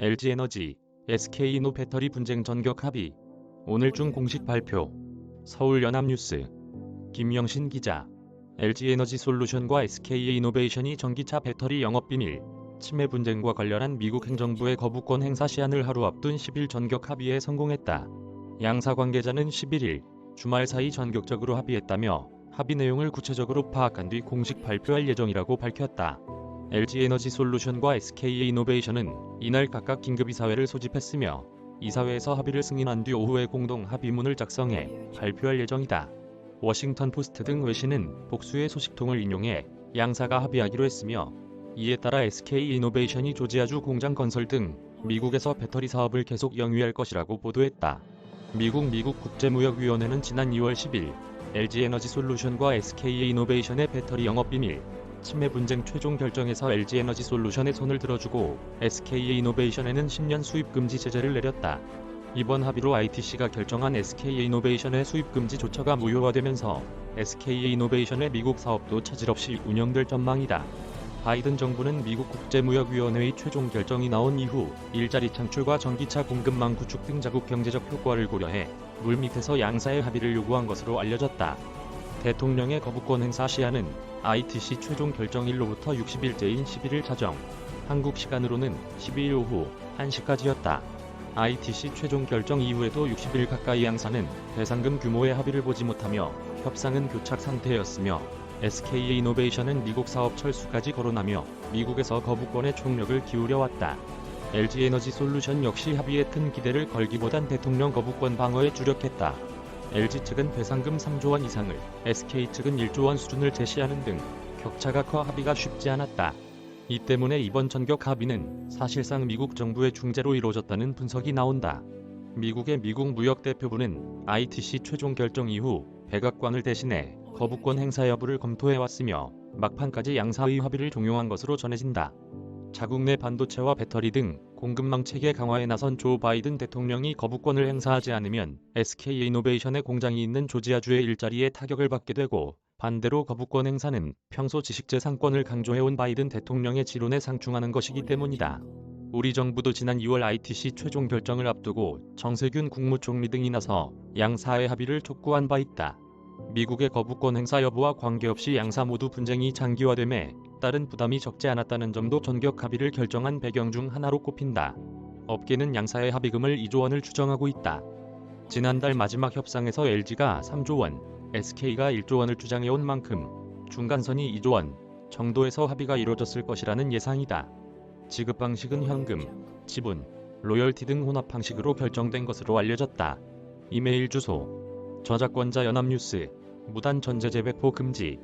LG에너지, SK이노 배터리 분쟁 전격 합의. 오늘중 공식 발표. 서울연합뉴스. 김영신 기자. LG에너지솔루션과 SK이노베이션이 전기차 배터리 영업비밀, 침해 분쟁과 관련한 미국 행정부의 거부권 행사 시한을 하루 앞둔 10일 전격 합의에 성공했다. 양사 관계자는 11일 주말 사이 전격적으로 합의했다며 합의 내용을 구체적으로 파악한 뒤 공식 발표할 예정이라고 밝혔다. LG에너지솔루션과 SK이노베이션은 이날 각각 긴급이사회를 소집했으며 이사회에서 합의를 승인한 뒤 오후에 공동 합의문을 작성해 발표할 예정이다. 워싱턴 포스트 등 외신은 복수의 소식통을 인용해 양사가 합의하기로 했으며 이에 따라 SK이노베이션이 조지아주 공장 건설 등 미국에서 배터리 사업을 계속 영위할 것이라고 보도했다. 미국 국제무역위원회는 지난 2월 10일 LG에너지솔루션과 SK이노베이션의 배터리 영업비밀, 침해 분쟁 최종 결정에서 LG에너지솔루션의 손을 들어주고 SK이노베이션에는 10년 수입금지 제재를 내렸다. 이번 합의로 ITC가 결정한 SK이노베이션의 수입금지 조처가 무효화되면서 SK이노베이션의 미국 사업도 차질 없이 운영될 전망이다. 바이든 정부는 미국 국제무역위원회의 최종 결정이 나온 이후 일자리 창출과 전기차 공급망 구축 등 자국 경제적 효과를 고려해 물밑에서 양사의 합의를 요구한 것으로 알려졌다. 대통령의 거부권 행사 시한은 ITC 최종 결정일로부터 60일째인 11일 자정, 한국 시간으로는 12일 오후 1시까지였다. ITC 최종 결정 이후에도 60일 가까이 양사는 배상금 규모의 합의를 보지 못하며 협상은 교착 상태였으며 SK이노베이션은 미국 사업 철수까지 거론하며 미국에서 거부권에 총력을 기울여왔다. LG에너지솔루션 역시 합의에 큰 기대를 걸기보단 대통령 거부권 방어에 주력했다. LG 측은 배상금 3조 원 이상을, SK 측은 1조 원 수준을 제시하는 등 격차가 커 합의가 쉽지 않았다. 이 때문에 이번 전격 합의는 사실상 미국 정부의 중재로 이루어졌다는 분석이 나온다. 미국의 미국 무역대표부는 ITC 최종 결정 이후 백악관을 대신해 거부권 행사 여부를 검토해왔으며 막판까지 양사의 합의를 종용한 것으로 전해진다. 자국 내 반도체와 배터리 등 공급망 체계 강화에 나선 조 바이든 대통령이 거부권을 행사하지 않으면 SK이노베이션의 공장이 있는 조지아주의 일자리에 타격을 받게 되고, 반대로 거부권 행사는 평소 지식재산권을 강조해온 바이든 대통령의 지론에 상충하는 것이기 때문이다. 우리 정부도 지난 2월 ITC 최종 결정을 앞두고 정세균 국무총리 등이 나서 양사의 합의를 촉구한 바 있다. 미국의 거부권 행사 여부와 관계없이 양사 모두 분쟁이 장기화됨에 따른 부담이 적지 않았다는 점도 전격 합의를 결정한 배경 중 하나로 꼽힌다. 업계는 양사의 합의금을 2조 원을 추정하고 있다. 지난달 마지막 협상에서 LG가 3조 원, SK가 1조 원을 주장해온 만큼 중간선이 2조 원 정도에서 합의가 이루어졌을 것이라는 예상이다. 지급 방식은 현금, 지분, 로열티 등 혼합 방식으로 결정된 것으로 알려졌다. 이메일 주소: 저작권자 연합뉴스, 무단 전자재 배포 금지.